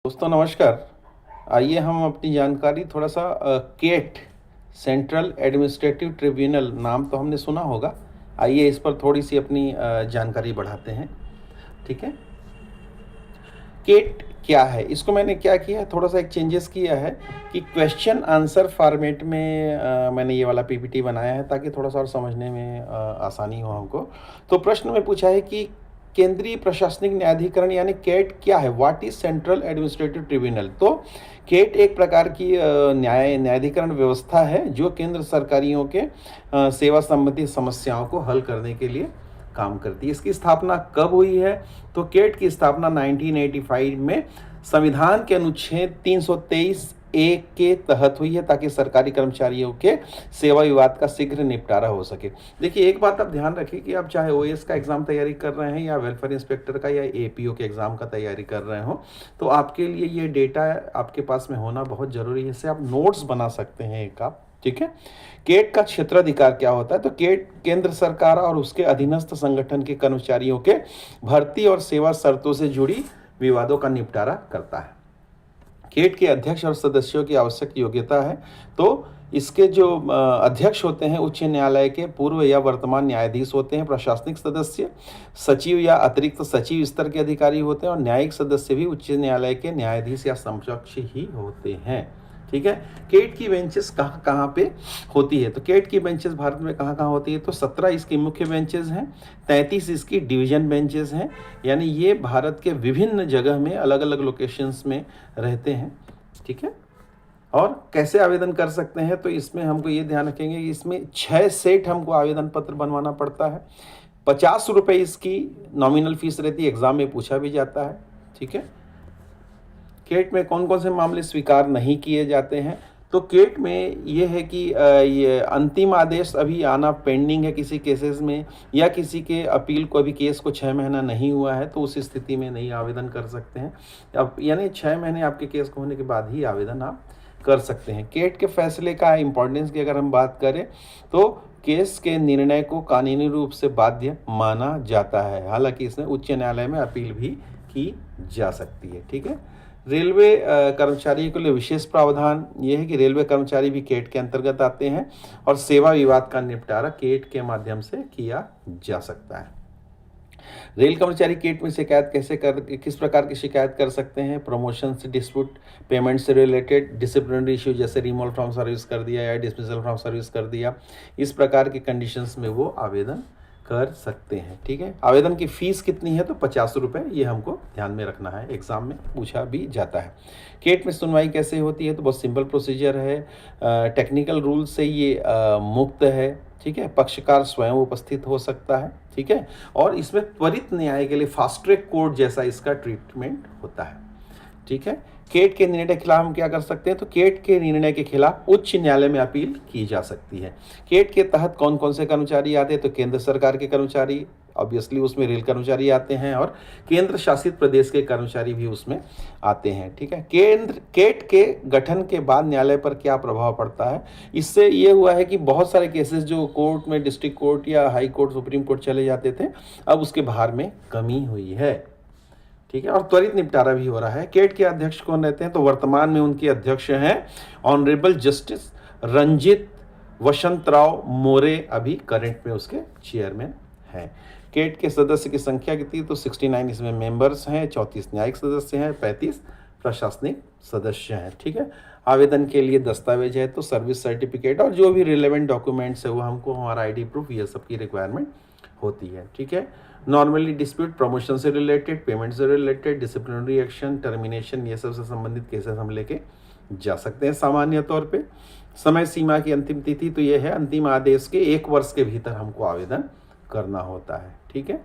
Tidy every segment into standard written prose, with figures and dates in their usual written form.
दोस्तों नमस्कार। आइए हम अपनी जानकारी थोड़ा सा केट सेंट्रल एडमिनिस्ट्रेटिव ट्रिब्यूनल नाम तो हमने सुना होगा। आइए इस पर थोड़ी सी अपनी जानकारी बढ़ाते हैं। ठीक है, केट क्या है, इसको मैंने क्या किया है, थोड़ा सा एक चेंजेस किया है कि क्वेश्चन आंसर फॉर्मेट में मैंने ये वाला पीपीटी बनाया है ताकि थोड़ा सा और समझने में आसानी हो हमको। तो प्रश्न में पूछा है कि केंद्रीय प्रशासनिक न्यायाधिकरण यानी केट क्या है, what is central administrative tribunal. तो केट एक प्रकार की न्यायाधिकरण व्यवस्था है जो केंद्र सरकारियों के सेवा संबंधी समस्याओं को हल करने के लिए काम करती है। इसकी स्थापना कब हुई है, तो केट की स्थापना 1985 में संविधान के अनुच्छेद 323 ए के तहत हुई है ताकि सरकारी कर्मचारियों के सेवा विवाद का शीघ्र निपटारा हो सके। देखिए एक बात आप ध्यान रखिए कि आप चाहे ओएस का एग्जाम तैयारी कर रहे हैं या वेलफेयर इंस्पेक्टर का या एपीओ के एग्जाम का तैयारी कर रहे हो, तो आपके लिए ये डेटा आपके पास में होना बहुत जरूरी है। इससे आप नोट्स बना सकते हैं एक आप। ठीक है, केट का क्षेत्राधिकार क्या होता है, तो केट केंद्र सरकार और उसके अधीनस्थ संगठन के कर्मचारियों के भर्ती और सेवा शर्तों से जुड़ी विवादों का निपटारा करता है। केट के अध्यक्ष और सदस्यों की आवश्यक योग्यता है, तो इसके जो अध्यक्ष होते हैं उच्च न्यायालय के पूर्व या वर्तमान न्यायाधीश होते हैं। प्रशासनिक सदस्य सचिव या अतिरिक्त सचिव स्तर के अधिकारी होते हैं और न्यायिक सदस्य भी उच्च न्यायालय के न्यायाधीश या समकक्ष ही होते हैं। ठीक है, केट की बेंचेस कहाँ कहाँ पे होती है, तो केट की बेंचेस भारत में कहाँ कहाँ होती है, तो 17 इसकी मुख्य बेंचेस हैं, 33 इसकी डिवीजन बेंचेस हैं, यानी ये भारत के विभिन्न जगह में अलग अलग लोकेशंस में रहते हैं। ठीक है, और कैसे आवेदन कर सकते हैं, तो इसमें हमको ये ध्यान रखेंगे कि इसमें 6 सेट हमको आवेदन पत्र बनवाना पड़ता है। 50 रुपये इसकी नॉमिनल फीस रहती है, एग्जाम में पूछा भी जाता है। ठीक है, केट में कौन कौन से मामले स्वीकार नहीं किए जाते हैं, तो केट में ये है कि ये अंतिम आदेश अभी आना पेंडिंग है किसी केसेस में, या किसी के अपील को अभी केस को 6 महीना नहीं हुआ है, तो उस स्थिति में नहीं आवेदन कर सकते हैं। अब यानी 6 महीने आपके केस को होने के बाद ही आवेदन आप कर सकते हैं। केट के फैसले का इम्पोर्टेंस की अगर हम बात करें तो केस के निर्णय को कानूनी रूप से बाध्य माना जाता है, हालांकि इसमें उच्च न्यायालय में अपील भी की जा सकती है। ठीक है, रेलवे कर्मचारियों के लिए विशेष प्रावधान यह है कि रेलवे कर्मचारी भी केट के अंतर्गत आते हैं और सेवा विवाद का निपटारा केट के माध्यम से किया जा सकता है। रेल कर्मचारी केट में शिकायत किस प्रकार की शिकायत कर सकते हैं, प्रमोशन से डिस्प्यूट, पेमेंट से रिलेटेड, डिसिप्लिनरी इश्यू जैसे रिमूवल फ्रॉम सर्विस कर दिया या डिसमिसल फ्रॉम सर्विस कर दिया, इस प्रकार के कंडीशंस में वो आवेदन कर सकते हैं। ठीक है, आवेदन की फीस कितनी है, तो 50 रुपये, ये हमको ध्यान में रखना है, एग्जाम में पूछा भी जाता है। केट में सुनवाई कैसे होती है, तो बहुत सिंपल प्रोसीजर है, टेक्निकल रूल से ये मुक्त है। ठीक है, पक्षकार स्वयं उपस्थित हो सकता है। ठीक है, और इसमें त्वरित न्याय के लिए फास्ट ट्रैक कोर्ट जैसा इसका ट्रीटमेंट होता है। ठीक है, केट के निर्णय के खिलाफ हम क्या कर सकते हैं, तो केट के निर्णय के खिलाफ उच्च न्यायालय में अपील की जा सकती है। केट के तहत कौन कौन से कर्मचारी आते हैं, तो केंद्र सरकार के कर्मचारी, ऑब्वियसली उसमें रेल कर्मचारी आते हैं, और केंद्र शासित प्रदेश के कर्मचारी भी उसमें आते हैं। ठीक है, केट के गठन के बाद न्यायालय पर क्या प्रभाव पड़ता है, इससे ये हुआ है कि बहुत सारे केसेस जो कोर्ट में, डिस्ट्रिक्ट कोर्ट या हाई कोर्ट, सुप्रीम कोर्ट चले जाते थे, अब उसके भार में कमी हुई है। ठीक है, और त्वरित निपटारा भी हो रहा है। केट के अध्यक्ष कौन रहते हैं, तो वर्तमान में उनके अध्यक्ष हैं ऑनरेबल जस्टिस रंजित वसंतराव मोरे, अभी करंट में उसके चेयरमैन हैं। केट के सदस्य की संख्या कितनी, तो 69 इसमें मेंबर्स हैं, 34 न्यायिक सदस्य हैं, 35 प्रशासनिक सदस्य हैं। ठीक है, आवेदन के लिए दस्तावेज है तो सर्विस सर्टिफिकेट और जो भी रिलेवेंट डॉक्यूमेंट्स है वो हमको, हमारा आईडी प्रूफ, ये सब की रिक्वायरमेंट होती है। ठीक है, नॉर्मली डिस्प्यूट प्रमोशन से रिलेटेड, पेमेंट से रिलेटेड, डिसिप्लिनरी एक्शन, टर्मिनेशन, ये सब से संबंधित केसेस हम लेके जा सकते हैं। सामान्य तौर पे समय सीमा की अंतिम तिथि तो ये है, अंतिम आदेश के 1 वर्ष के भीतर हमको आवेदन करना होता है। ठीक है,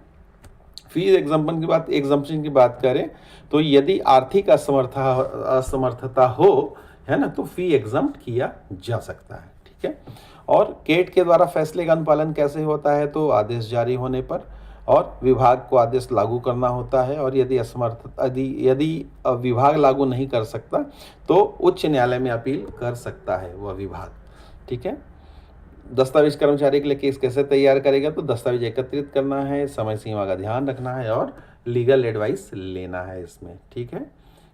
फीस एग्जम्पशन की बात करें तो यदि आर्थिक असमर्थता हो, है ना, तो फी एग्जम्प्ट किया जा सकता है। ठीक है, और केट के द्वारा फैसले का अनुपालन कैसे होता है, तो आदेश जारी होने पर और विभाग को आदेश लागू करना होता है, और यदि विभाग लागू नहीं कर सकता तो उच्च न्यायालय में अपील कर सकता है वह विभाग। ठीक है, दस्तावेज कर्मचारी के लिए केस कैसे तैयार करेगा, तो दस्तावेज एकत्रित करना है, समय सीमा का ध्यान रखना है और लीगल एडवाइस लेना है इसमें। ठीक है,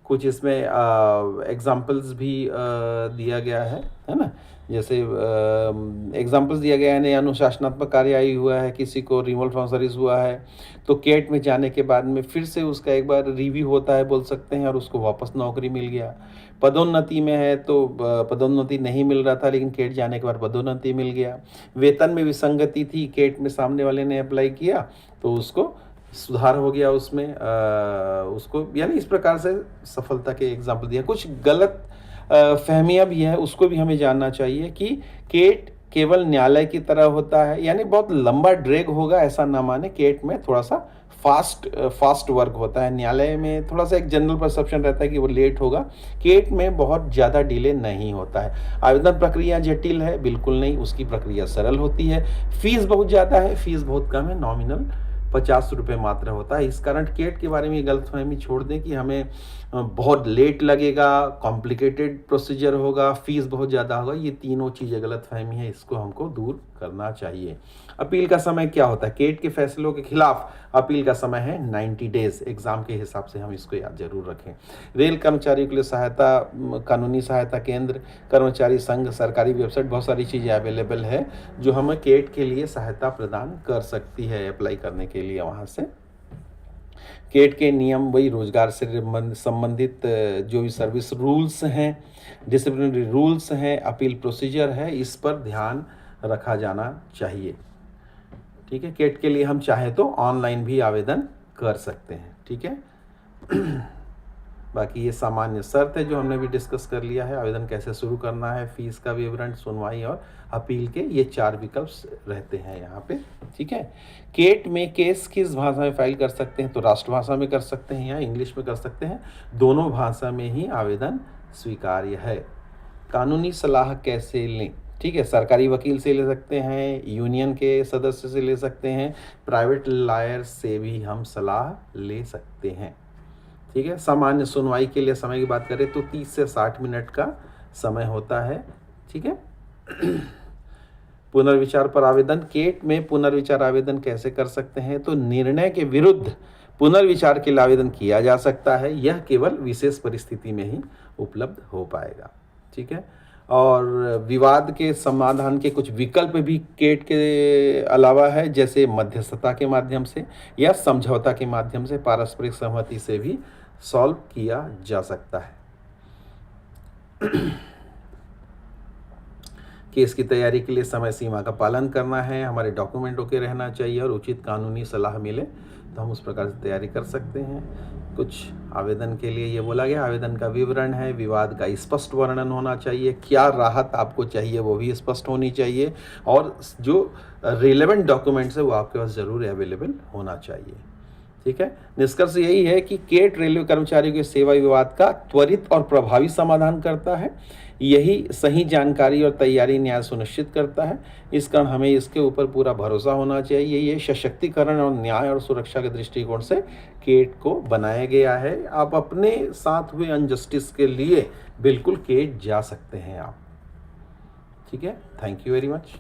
कुछ इसमें एग्जाम्पल्स भी दिया गया है ना। जैसे एग्जाम्पल्स दिया गया है, नहीं अनुशासनात्मक कार्यवाही हुआ है, किसी को रिमूवल फ्रॉम सर्विस हुआ है, तो केट में जाने के बाद में फिर से उसका एक बार रिव्यू होता है बोल सकते हैं, और उसको वापस नौकरी मिल गया। पदोन्नति में है तो पदोन्नति नहीं मिल रहा था, लेकिन केट जाने के बाद पदोन्नति मिल गया। वेतन में विसंगति थी, केट में सामने वाले ने अप्लाई किया तो उसको सुधार हो गया उसमें, उसको, यानी इस प्रकार से सफलता के एग्जाम्पल दिया। कुछ गलत फहमियाँ भी है, उसको भी हमें जानना चाहिए कि केट केवल न्यायालय की तरह होता है, यानी बहुत लंबा ड्रैग होगा ऐसा ना माने। केट में थोड़ा सा फास्ट वर्क होता है, न्यायालय में थोड़ा सा एक जनरल परसेप्शन रहता है कि वो लेट होगा। केट में बहुत ज़्यादा डिले नहीं होता है। आवेदन प्रक्रिया जटिल है? बिल्कुल नहीं, उसकी प्रक्रिया सरल होती है। फीस बहुत ज़्यादा है? फीस बहुत कम है, नॉमिनल 50 रुपये मात्र होता है। इस कारण केट के बारे में गलतफहमी छोड़ दें कि हमें बहुत लेट लगेगा, कॉम्प्लिकेटेड प्रोसीजर होगा, फीस बहुत ज़्यादा होगा। ये तीनों चीज़ें गलतफहमी है, इसको हमको दूर करना चाहिए। अपील का समय क्या होता है? केट के फैसलों के खिलाफ अपील का समय है 90 डेज। एग्जाम के हिसाब से हम इसको याद जरूर रखें। रेल कर्मचारियों के लिए सहायता, कानूनी सहायता केंद्र, कर्मचारी संघ, सरकारी वेबसाइट, बहुत सारी चीज़ें अवेलेबल है जो हमें केट के लिए सहायता प्रदान कर सकती है अप्लाई करने के लिए। वहाँ से केट के नियम, वही रोजगार से संबंधित जो भी सर्विस रूल्स हैं, डिसिप्लिनरी रूल्स हैं, अपील प्रोसीजर है, इस पर ध्यान रखा जाना चाहिए। ठीक है, केट के लिए हम चाहें तो ऑनलाइन भी आवेदन कर सकते हैं। ठीक है बाकी ये सामान्य शर्त है जो हमने भी डिस्कस कर लिया है। आवेदन कैसे शुरू करना है, फीस का विवरण, सुनवाई और अपील के ये 4 विकल्प रहते हैं यहाँ पे। ठीक है, केट में केस किस भाषा में फाइल कर सकते हैं? तो राष्ट्रभाषा में कर सकते हैं या इंग्लिश में कर सकते हैं, दोनों भाषा में ही आवेदन स्वीकार्य है। कानूनी सलाह कैसे लें? ठीक है, सरकारी वकील से ले सकते हैं, यूनियन के सदस्य से ले सकते हैं, प्राइवेट लॉयर से भी हम सलाह ले सकते हैं। ठीक है, सामान्य सुनवाई के लिए समय की बात करें तो 30 से 60 मिनट का समय होता है। ठीक है पुनर्विचार पर आवेदन, केट में पुनर्विचार आवेदन कैसे कर सकते हैं? तो निर्णय के विरुद्ध पुनर्विचार के लिए आवेदन किया जा सकता है, यह केवल विशेष परिस्थिति में ही उपलब्ध हो पाएगा। ठीक है, और विवाद के समाधान के कुछ विकल्प भी केट के अलावा है, जैसे मध्यस्थता के माध्यम से या समझौता के माध्यम से, पारस्परिक सहमति से भी सॉल्व किया जा सकता है। केस की तैयारी के लिए समय सीमा का पालन करना है, हमारे डॉक्यूमेंट ओके रहना चाहिए और उचित कानूनी सलाह मिले तो हम उस प्रकार से तैयारी कर सकते हैं। कुछ आवेदन के लिए ये बोला गया, आवेदन का विवरण है, विवाद का स्पष्ट वर्णन होना चाहिए, क्या राहत आपको चाहिए वो भी स्पष्ट होनी चाहिए, और जो रिलेवेंट डॉक्यूमेंट्स है वो आपके पास ज़रूर अवेलेबल होना चाहिए। ठीक है, निष्कर्ष यही है कि केट रेलवे कर्मचारियों के सेवा विवाद का त्वरित और प्रभावी समाधान करता है। यही सही जानकारी और तैयारी न्याय सुनिश्चित करता है। इस कारण हमें इसके ऊपर पूरा भरोसा होना चाहिए। ये सशक्तिकरण और न्याय और सुरक्षा के दृष्टिकोण से केट को बनाया गया है। आप अपने साथ हुए अनजस्टिस के लिए बिल्कुल केट जा सकते हैं आप। ठीक है, थैंक यू वेरी मच।